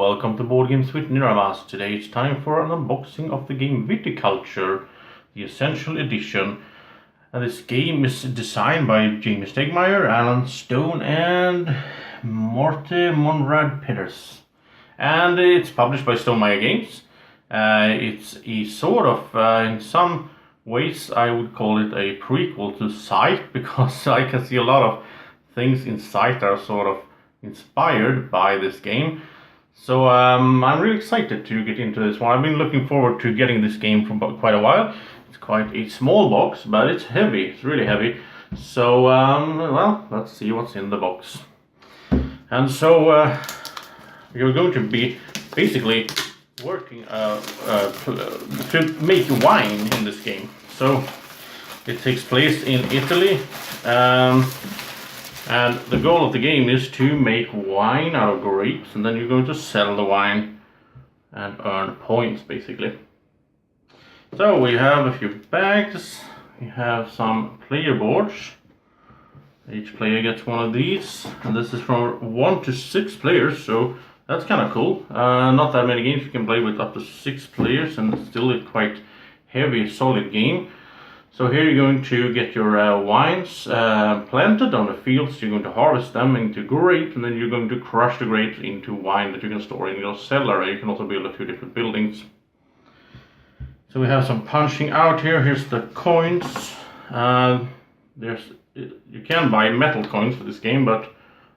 welcome to Boardgames with Niramas. Today it's time for an unboxing of the game Viticulture, the Essential Edition. And this game is designed by Jamey Stegmaier, Alan Stone and Morten Monrad Pedersen. And it's published by Stonemaier Games. It's a sort of, in some ways I would call it a prequel to Sight, because I can see a lot of things in Sight are sort of inspired by this game. So I'm really excited to get into this one. I've been looking forward to getting this game for quite a while. It's quite a small box, but it's heavy. It's really heavy. So well, let's see what's in the box. And so you're going to be basically working to make wine in this game. So it takes place in Italy. And the goal of the game is to make wine out of grapes, and then you're going to sell the wine and earn points, basically. So we have a few bags, we have some player boards. Each player gets one of these, and this is from 1 to 6 players, so that's kind of cool. Not that many games you can play with up to 6 players, and it's still a quite heavy, solid game. So here you're going to get your wines planted on the fields. You're going to harvest them into grapes, and then you're going to crush the grapes into wine that you can store in your cellar. You can also build a few different buildings. So we have some punching out here. Here's the coins. You can buy metal coins for this game, but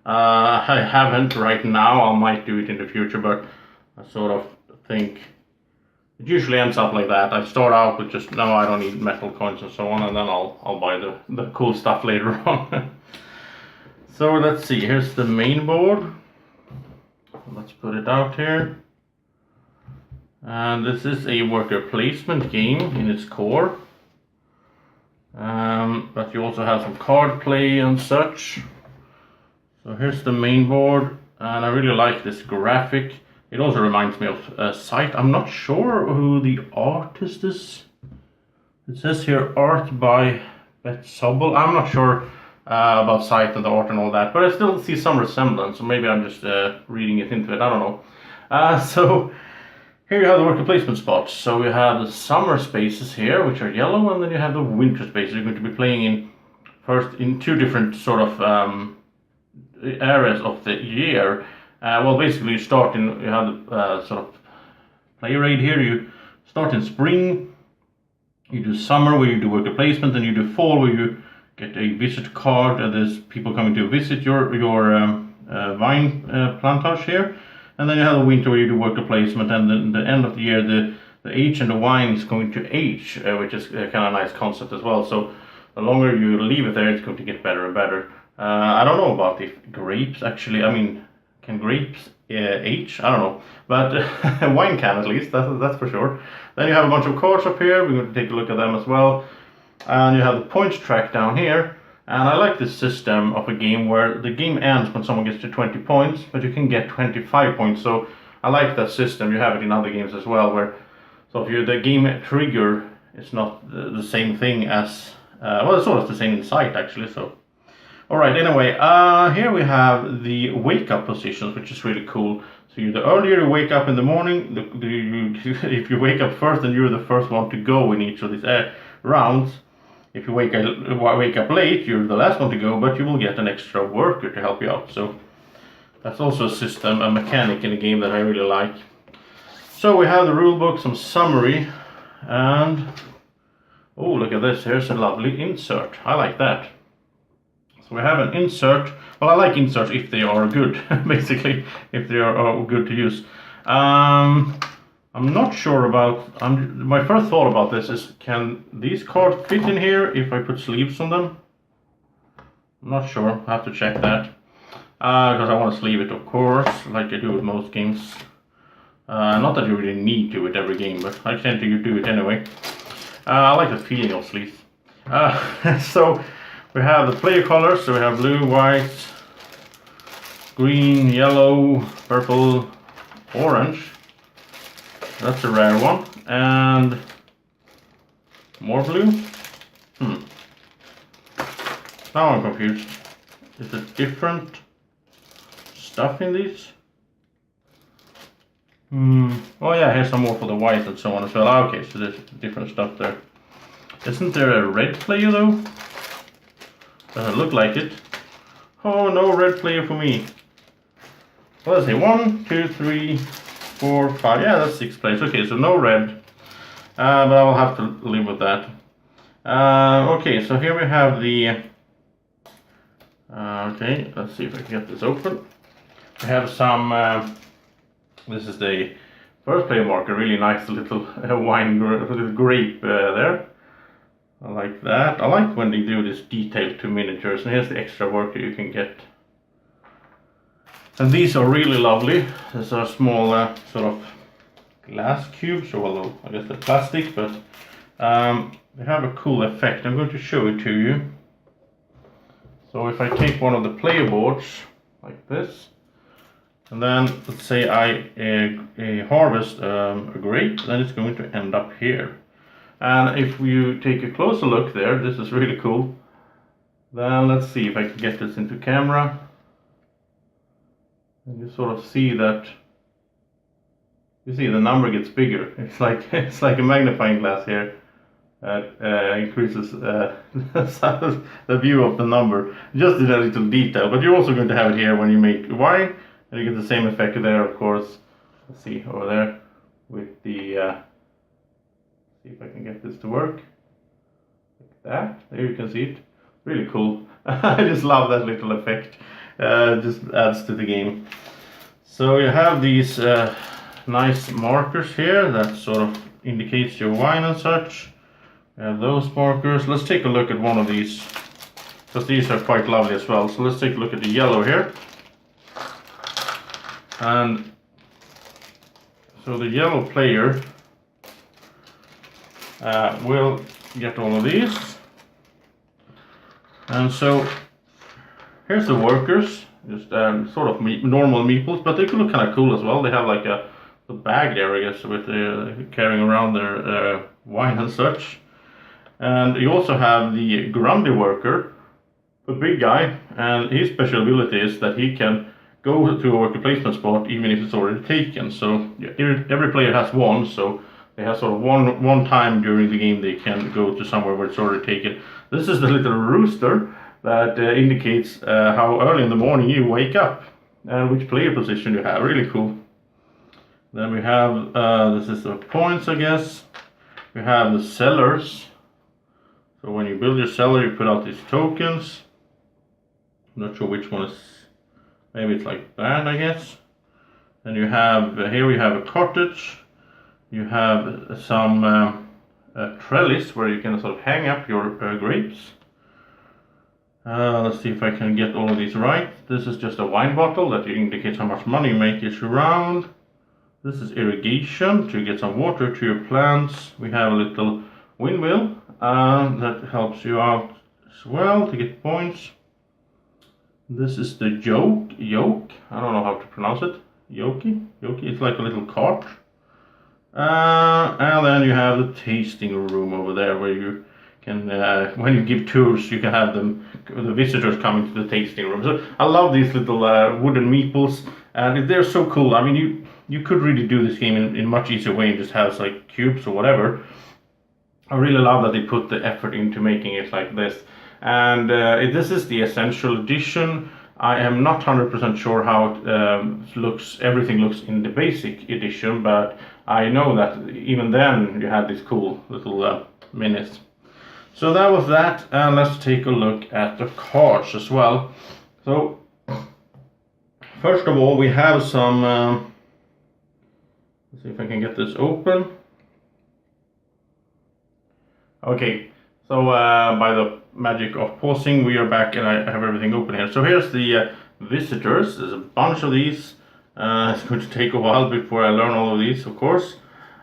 I haven't right now. I might do it in the future, but I sort of think it usually ends up like that. I start out with just, no, I don't need metal coins and so on, and then I'll buy the cool stuff later on. So let's see, here's the main board. Let's put it out here. And this is a worker placement game in its core. But you also have some card play and such. So here's the main board, and I really like this graphic. It also reminds me of Sight. I'm not sure who the artist is. It says here art by Bet Sobel. I'm not sure about Sight and the art and all that, but I still see some resemblance. So maybe I'm just reading it into it. I don't know. So here you have the worker placement spots. So we have the summer spaces here, which are yellow, and then you have the winter spaces. You're going to be playing in first in 2 different sort of areas of the year. Well, basically you start in, you have the sort of play rate here. You start in spring, you do summer where you do worker placement, then you do fall where you get a visit card, and there's people coming to visit your vine plantage here. And then you have the winter where you do worker placement, and then the end of the year the age and the wine is going to age, which is a kind of nice concept as well. So the longer you leave it there, it's going to get better and better. I don't know about if grapes actually, I mean, can grapes age? I don't know, but wine can at least, that's for sure. Then you have a bunch of cards up here. We're going to take a look at them as well. And you have the points track down here. And I like this system of a game where the game ends when someone gets to 20 points, but you can get 25 points. So I like that system. You have it in other games as well, where so if the game trigger is not the same thing as, well, it's sort of the same in Sight actually, so. Alright, anyway, here we have the wake up positions, which is really cool. So the earlier you wake up in the morning, if you wake up first, then you're the first one to go in each of these rounds. If you wake up late, you're the last one to go, but you will get an extra worker to help you out. So that's also a system, a mechanic in the game that I really like. So we have the rulebook, some summary, and oh, look at this, here's a lovely insert. I like that. So we have an insert. Well, I like inserts if they are good, basically, if they are good to use. I'm not sure about, my first thought about this is, can these cards fit in here if I put sleeves on them? I'm not sure, I have to check that. Because I want to sleeve it, of course, like I do with most games. Not that you really need to with every game, but I tend to do it anyway. I like the feeling of sleeves. So we have the player colors, so we have blue, white, green, yellow, purple, orange. That's a rare one. And more blue. Now I'm confused. Is it different stuff in these? Oh yeah, here's some more for the white and so on as well. Okay, so there's different stuff there. Isn't there a red player though? Doesn't look like it. Oh, no red player for me. Well, let's see, 1, 2, 3, 4, 5. Yeah, that's 6 players. Okay, so no red. But I will have to live with that. Okay, so here we have the... okay, let's see if I can get this open. We have some... this is the first player marker. Really nice little little grape there. I like that. I like when they do this detail to miniatures. And here's the extra worker you can get. And these are really lovely. These are small sort of glass cubes, or well, I guess they're plastic, but they have a cool effect. I'm going to show it to you. So if I take one of the player boards like this, and then let's say I harvest a grape, then it's going to end up here. And if you take a closer look there, this is really cool. Then let's see if I can get this into camera. And you sort of see that, you see the number gets bigger. It's like a magnifying glass here that increases the view of the number, just in a little detail. But you're also going to have it here when you make wine, and you get the same effect there, of course. Let's see over there with the. See if I can get this to work. Like that. There you can see it. Really cool. I just love that little effect. Just adds to the game. So you have these nice markers here that sort of indicates your wine and such. You have those markers. Let's take a look at one of these, because these are quite lovely as well. So let's take a look at the yellow here. And so the yellow player will get all of these. And so here's the workers, just sort of normal meeples, but they could look kind of cool as well. They have like a bag there, I guess, with carrying around their wine and such. And you also have the Grundy worker, the big guy, and his special ability is that he can go to a worker placement spot even if it's already taken. So every player has one, so they have sort of one time during the game they can go to somewhere where it's already taken. This is the little rooster that indicates how early in the morning you wake up and which player position you have. Really cool. Then we have, this is the points, I guess. We have the cellars. So when you build your cellar, you put out these tokens. I'm not sure which one is, maybe it's like that, I guess. Then you have, here we have a cottage. You have some trellis where you can sort of hang up your grapes. Let's see if I can get all of these right. This is just a wine bottle that indicates how much money you make each round. This is irrigation to get some water to your plants. We have a little windmill that helps you out as well to get points. This is the yoke. I don't know how to pronounce it. Yoki. It's like a little cart. And then you have the tasting room over there where you can, when you give tours, you can have the visitors coming to the tasting room. So I love these little wooden meeples, and they're so cool. I mean, you could really do this game in a much easier way and just have like cubes or whatever. I really love that they put the effort into making it like this. And this is the Essential Edition. I am not 100% sure how it looks. Everything looks in the basic edition, but I know that even then you had these cool little minis. So that was that, and let's take a look at the cards as well. So first of all, we have some. Let's see if I can get this open. Okay, so by the magic of pausing, we are back and I have everything open here. So here's the visitors. There's a bunch of these. It's going to take a while before I learn all of these, of course.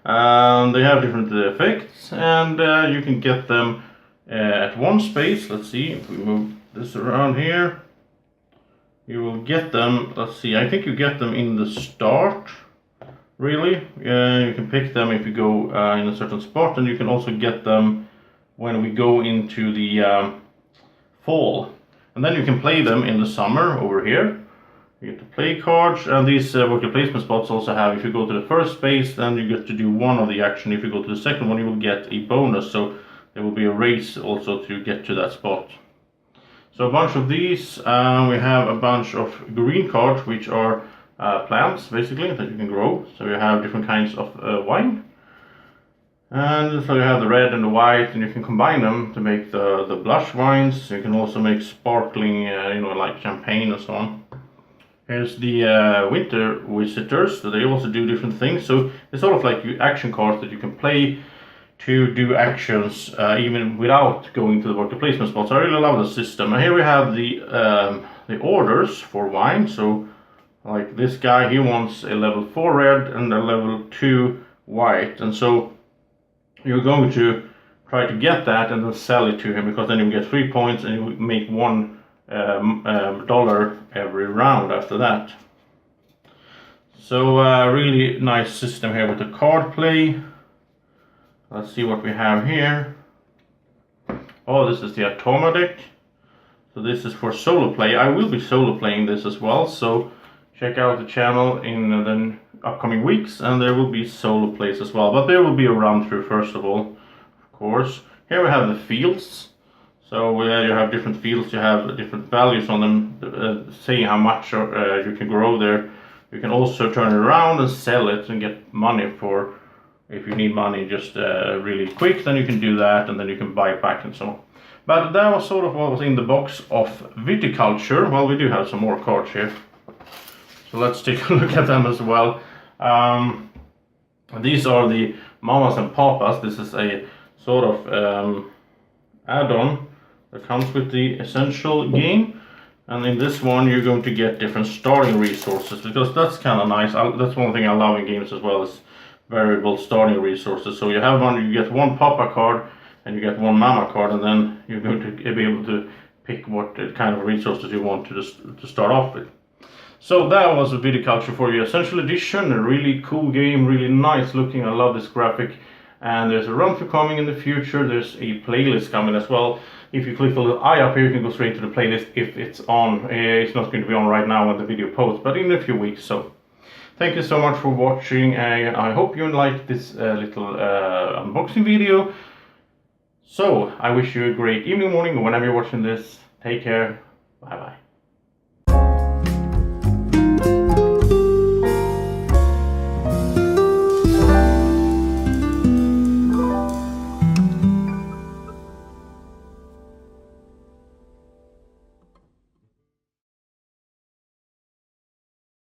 They have different effects, and you can get them at one space. Let's see if we move this around here. You will get them, let's see, I think you get them in the start, really. You can pick them if you go in a certain spot, and you can also get them when we go into the fall. And then you can play them in the summer over here. You get the play cards, and these worker placement spots also have, if you go to the first space, then you get to do one of the action. If you go to the second one, you will get a bonus, so there will be a race also to get to that spot. So a bunch of these, we have a bunch of green cards, which are plants basically that you can grow. So you have different kinds of wine, and so you have the red and the white, and you can combine them to make the blush wines. You can also make sparkling, like champagne and so on. Here's the winter visitors, so they also do different things. So it's sort of like action cards that you can play to do actions even without going to the worker placement spots. I really love the system. And here we have the orders for wine. So like this guy, he wants a level 4 red and a level 2 white, and so you're going to try to get that and then sell it to him, because then you get 3 points and you make $1 every round after that. So really nice system here with the card play. Let's see what we have here. Oh, this is the Atoma deck. So this is for solo play. I will be solo playing this as well, so check out the channel in the upcoming weeks, and there will be solo plays as well. But there will be a run through first of all, of course. Here we have the fields. So you have different fields, you have different values on them, saying how much you can grow there. You can also turn it around and sell it and get money for, if you need money just really quick, then you can do that, and then you can buy it back and so on. But that was sort of what was in the box of Viticulture. Well, we do have some more cards here, so let's take a look at them as well. These are the Mamas and Papas. This is a sort of add-on that comes with the Essential game, and in this one you're going to get different starting resources, because that's kind of nice. That's one thing I love in games as well, is variable starting resources. So you have one, you get one Papa card and you get one Mama card, and then you're going to be able to pick what kind of resources you want to start off with. So that was a Viticulture for you Essential Edition. A really cool game, really nice looking. I love this graphic. And there's a run through coming in the future. There's a playlist coming as well. If you click the little eye up here, you can go straight to the playlist if it's on. It's not going to be on right now when the video posts, but in a few weeks. So thank you so much for watching. I hope you liked this little unboxing video. So I wish you a great evening, morning, or whenever you're watching this. Take care. Bye bye.